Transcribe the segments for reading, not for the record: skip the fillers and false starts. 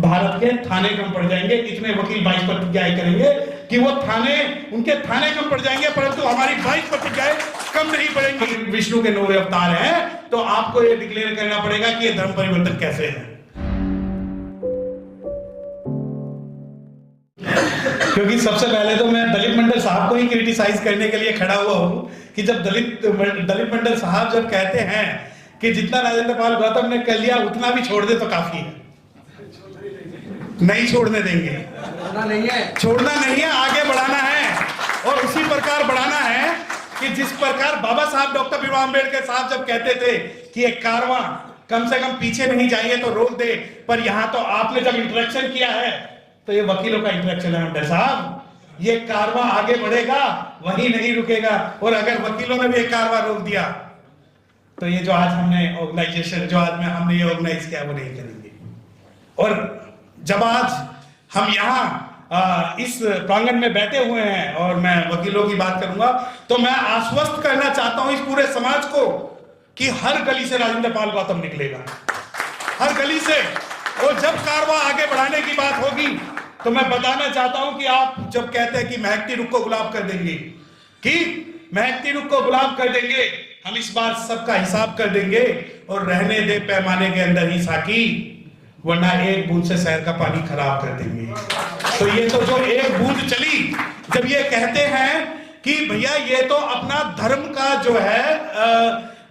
भारत के थाने कम पड़ जाएंगे। इतने वकील 22 प्रतिज्ञाएं करेंगे कि वो उनके थाने कम पड़ जाएंगे, परंतु हमारी 22 प्रतिज्ञाएं कम नहीं पड़ेंगी। विष्णु के 9 अवतार हैं, तो आपको ये डिक्लेयर करना पड़ेगा कि ये धर्म परिवर्तन कैसे है। क्योंकि सबसे पहले तो मैं दलित मंडल साहब को ही क्रिटिसाइज करने के लिए खड़ा हुआ हूं कि जब दलित मंडल साहब जब कहते हैं कि जितना राजेंद्र पाल गौतम ने कर लिया उतना भी छोड़ दे तो काफी है। नहीं छोड़ने देंगे, छोड़ना नहीं है, आगे बढ़ाना है। और उसी प्रकार बढ़ाना है कि जिस प्रकार बाबा साहब डॉक्टर भीमराव अम्बेडकर साहब जब कहते थे कि एक कारवां कम से कम पीछे नहीं जाइए तो रोक दे, पर यहां तो आपने जब इंटरेक्शन किया है तो ये वकीलों का इंटरेक्शन है अम्बेडकर साहब, ये कारवां आगे बढ़ेगा, वहीं नहीं रुकेगा। और अगर वकीलों ने भी एक कारवां रोक दिया तो ये जो आज हमने ऑर्गेनाइजेशन जो आज में हमने ये ऑर्गेनाइज किया वो नहीं करेंगे। और जब आज हम यहाँ इस प्रांगण में बैठे हुए हैं और मैं वकीलों की बात करूंगा तो मैं आश्वस्त करना चाहता हूं इस पूरे समाज को कि हर गली से राजेंद्र पाल गौतम निकलेगा, हर गली से। और जब कारवां आगे बढ़ाने की बात होगी तो मैं बताना चाहता हूं कि आप जब कहते हैं कि महकती रुख को गुलाब कर देंगे, कि महकती रुख को गुलाब कर देंगे, हम इस बार सबका हिसाब कर देंगे और रहने दे पैमाने के अंदर ही साकी, वरना एक बूंद से शहर का पानी खराब कर देंगे। तो ये तो जो एक बूंद चली, जब ये कहते हैं कि भैया ये तो अपना धर्म का जो है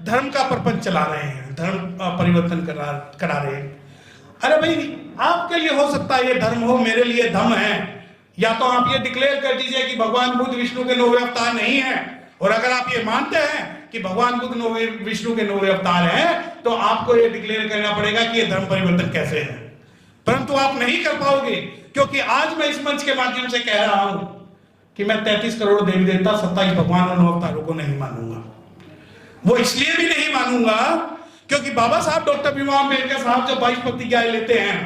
धर्म का प्रपंच चला रहे हैं, धर्म परिवर्तन करा रहे हैं। अरे भाई आपके लिए हो सकता है ये धर्म हो, मेरे लिए धम है। या तो आप ये डिक्लेयर कर दीजिए कि भगवान बुद्ध विष्णु के 9 अवतार नहीं है, और अगर आप ये मानते हैं कि भगवान बुद्ध विष्णु के 9 अवतार हैं तो आपको ये डिक्लेयर करना पड़ेगा कि ये धर्म परिवर्तन कैसे है। परंतु आप नहीं कर पाओगे, क्योंकि आज मैं इस मंच के माध्यम से कह रहा हूं कि मैं 33 करोड़ देवी देवता 27 भगवान और 9 अवतारों को नहीं मानूंगा। वो इसलिए भी नहीं मानूंगा क्योंकि बाबा साहब डॉक्टर भीमराव अम्बेडकर साहब जब 22 प्रतिज्ञाएं लेते हैं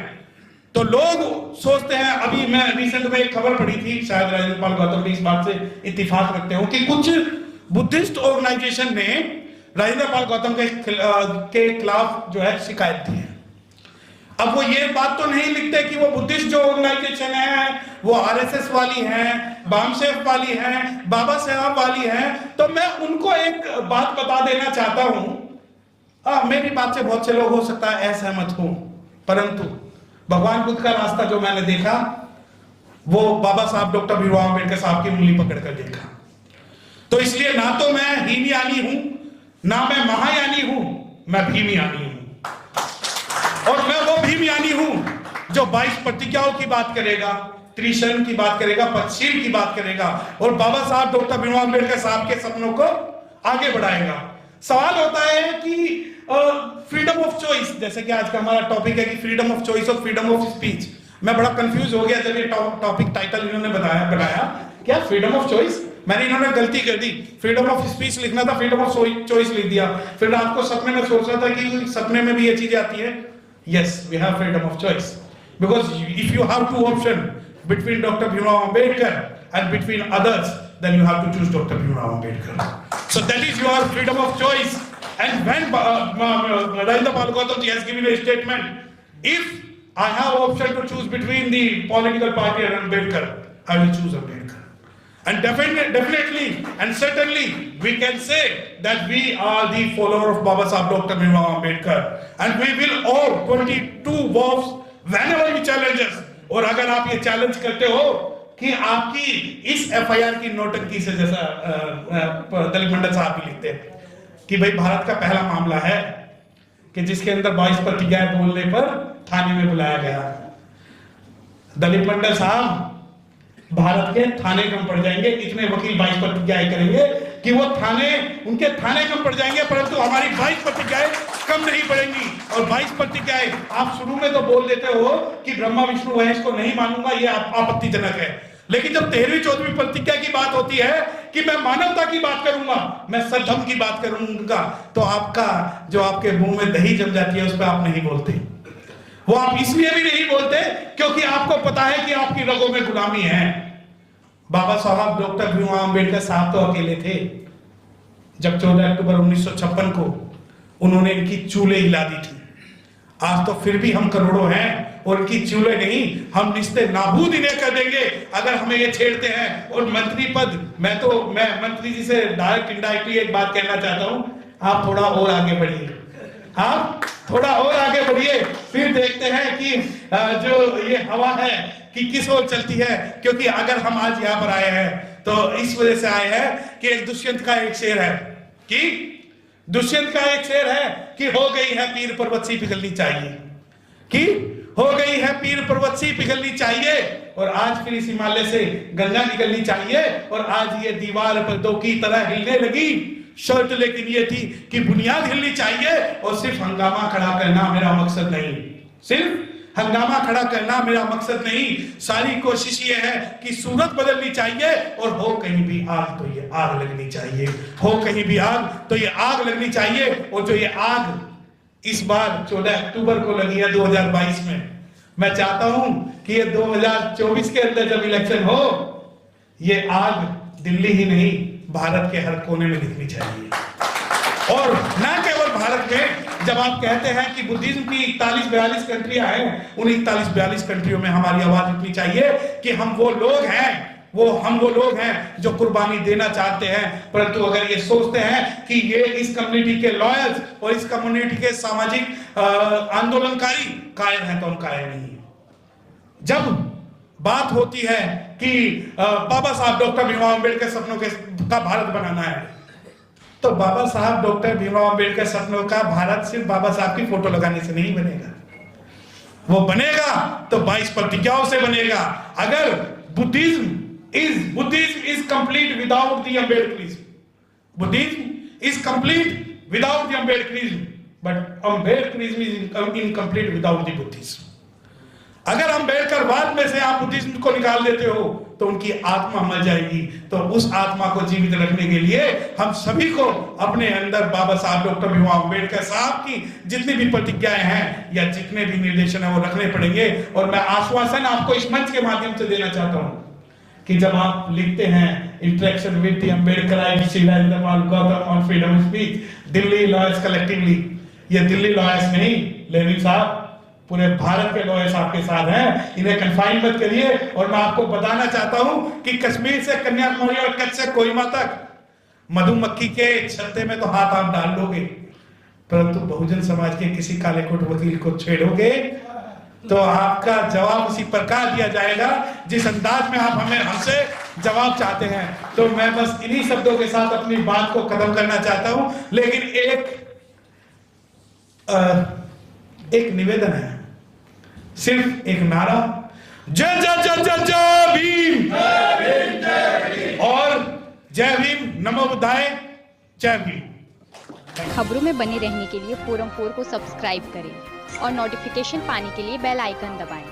तो लोग सोचते हैं, अभी मैं रिसेंट में एक खबर पढ़ी थी, शायद राजेंद्र पाल गौतम भी इस बात से इत्तेफाक रखते हो, कि कुछ बुद्धिस्ट ऑर्गेनाइजेशन ने राजेंद्र पाल गौतम के खिलाफ जो है शिकायत दी है। अब वो ये बात तो नहीं लिखते कि वो बुद्धिस्ट जो ऑर्गेनाइजेशन है वो आरएसएस वाली है, बामसेफ वाली है, बाबा साहब वाली है। तो मैं उनको एक बात बता देना चाहता हूं, मेरी बात से बहुत से लोग हो सकता है असहमत हो, परंतु भगवान बुद्ध का रास्ता जो मैंने देखा वो बाबा साहब डॉक्टर भीमराव अम्बेडकर साहब की उंगली पकड़कर देखा। तो इसलिए ना तो मैं हीनयानी हूं, ना मैं महायानी हूं, मैं भीमयानी हूं। और मैं वो भीमयानी हूं जो 22 प्रतिज्ञाओं की बात करेगा, त्रिशरण की बात करेगा, पंचशील की बात करेगा और बाबा साहब डॉक्टर भीमराव अम्बेडकर साहब के सपनों को आगे बढ़ाएगा। सवाल होता है कि फ्रीडम ऑफ चॉइस, जैसे कि आज का हमारा टॉपिक है कि फ्रीडम ऑफ चॉइस और फ्रीडम ऑफ स्पीच। मैं बड़ा कंफ्यूज हो गया जब ये टॉपिक टाइटल इन्होंने बनाया क्या फ्रीडम ऑफ चॉइस, मैंने इन्होंने गलती कर दी, फ्रीडम ऑफ स्पीच लिखना था, फ्रीडम ऑफ चॉइस लिख दिया। फिर रात को सपने में सोच रहा था कि सपने में भी ये चीजें आती है। Yes, we have freedom of choice because if you have two option between doctor Bhimrao Ambedkar and between others, then you have to choose Dr. Bhimrao Ambedkar. So that is your freedom of choice. And when Rajendra Pal Gautam ji has given a statement, if I have option to choose between the political party and Ambedkar, I will choose Ambedkar. And definitely and certainly we can say that we are the follower of Baba Sahib Dr. Bhimrao Ambedkar, and we will all 22 vows whenever he challenges. और अगर आप ये challenge करते हो कि आपकी इस FIR की नोटंकी से, जैसा दलित मंडल साहब भी लिखते हैं कि भाई भारत का पहला मामला है कि जिसके अंदर 22 प्रतिज्ञाएं बोलने पर थाने में बुलाया गया। दलित मंडल साहब, भारत के थाने कम पड़ जाएंगे, इतने वकील 22 प्रतिज्ञाएं करेंगे कि वो उनके थाने कम पड़ जाएंगे, परंतु हमारी 22 प्रतिज्ञाएं कम नहीं पड़ेंगी। और 22 प्रतिज्ञाएं आप शुरू में तो बोल देते हो कि ब्रह्मा विष्णु महेश को नहीं मानूंगा, ये आपत्तिजनक है, लेकिन जब 13वीं 14वीं प्रतिज्ञा की बात होती है कि मैं मानवता की बात करूंगा, मैं सद्धर्म की बात करूंगा, तो आपका जो आपके मुंह में दही जम जाती है उस पर आप नहीं बोलते। वो आप इसलिए भी नहीं बोलते क्योंकि आपको पता है कि आपकी रगों में गुलामी है। बाबा साहब डॉक्टर भीमराव अम्बेडकर साहब तो अकेले थे जब 14 अक्टूबर 1956 को उन्होंने इनकी चूल्हे हिला दी थी। आज तो फिर भी हम करोड़ों हैं और उनकी चूल्हे नहीं, हम रिश्ते नाबूद इन्हें कर देंगे अगर हमें ये छेड़ते हैं। और मंत्री पद, मैं मंत्री जी से डायरेक्ट इनडायरेक्टली एक बात कहना चाहता हूं, आप थोड़ा और आगे बढ़िए, आप थोड़ा और आगे बढ़िए, फिर देखते हैं कि जो ये हवा है कि किस ओर चलती है। क्योंकि अगर हम आज यहाँ पर आए हैं तो इस वजह से आए हैं कि एक दुष्यंत का एक शेर है कि दुष्यंत का एक शेर है कि हो गई है पीर पर्वत सी पिघलनी चाहिए, कि हो गई है पीर पर्वत सी पिघलनी चाहिए, और आज फिर इस हिमालय से गंगा निकलनी चाहिए। और आज ये दीवार पर दो की तरह हिलने लगी, शर्त लेकिन ये थी कि बुनियाद हिलनी चाहिए। और सिर्फ हंगामा खड़ा करना मेरा मकसद नहीं, सिर्फ हंगामा खड़ा करना मेरा मकसद नहीं, सारी कोशिश ये है कि सूरत बदलनी चाहिए। और हो कहीं भी आग तो ये आग लगनी चाहिए, हो कहीं भी आग तो ये आग लगनी चाहिए। और जो ये आग इस बार 14 अक्टूबर को लगी है 2022 में, मैं चाहता हूं कि ये 2024 के अंदर जब इलेक्शन हो, ये आग दिल्ली ही नहीं भारत के हर कोने में दिखनी चाहिए। और न केवल भारत में, जब आप कहते हैं कि बुद्धिज्म की 41-42 कंट्रियां हैं, उन 41-42 कंट्रियों में हमारी आवाज उठनी चाहिए कि हम वो लोग हैं जो कुर्बानी देना चाहते हैं, परंतु अगर ये सोचते हैं कि ये इस कम्युनिटी के लॉयर्स और इस कम्युनिटी के सामाजिक आंदोलनकारी कायर हैं, तो हम कायर नहीं है। जब बात होती है कि बाबा साहब डॉक्टर भीमराव अम्बेडकर सपनों का भारत बनाना है, तो बाबा साहब डॉक्टर भीमराव अम्बेडकर सपनों का भारत सिर्फ बाबा साहब की फोटो लगाने से नहीं बनेगा, वो बनेगा तो 22 प्रतिज्ञाओं से बनेगा। अगर Buddhism is complete without the Ambedkarism, Buddhism is complete without the Ambedkarism, but Ambedkarism is incomplete without the Buddhism. अगर अम्बेडकरवाद में से आप बुद्धिज्म को निकाल देते हो तो उनकी आत्मा मर जाएगी। तो उस आत्मा को जीवित रखने के लिए हम सभी को अपने अंदर बाबा साहब डॉक्टर भीमराव अम्बेडकर साहब की जितनी भी प्रतिज्ञाएं हैं या जितने भी निर्देशन है वो रखने पड़ेंगे। और मैं आश्वासन आपको इस मंच के माध्यम से देना चाहता हूं कि जब आप लिखते हैं interaction with the Ambedkarite Gautam on freedom of speech, Delhi lawyers collectively, ये दिल्ली लॉयर्स नहीं, लेनिन साहब पूरे भारत के लॉयर्स आपके साथ हैं, इन्हें कन्फाइन मत करिए। और मैं आपको बताना चाहता हूं कि कश्मीर से कन्याकुमारी और कच्छ से कोहिमा तक मधुमक्खी के छत्ते में तो हाथ आप डाल लोगे, परंतु बहुजन समाज के किसी काले कोट वकील को छेड़ोगे तो आपका जवाब उसी प्रकार दिया जाएगा जिस अंदाज में आप हमसे जवाब चाहते हैं। तो मैं बस इन्हीं शब्दों के साथ अपनी बात को खत्म करना चाहता हूं, लेकिन एक निवेदन है, सिर्फ एक नारा, जय जय जय जय जय भीम, और जय भीम, नमो बुद्धाय, जय भीम। खबरों में बने रहने के लिए फोरम 4 को सब्सक्राइब करें और नोटिफिकेशन पाने के लिए बेल आइकन दबाएं।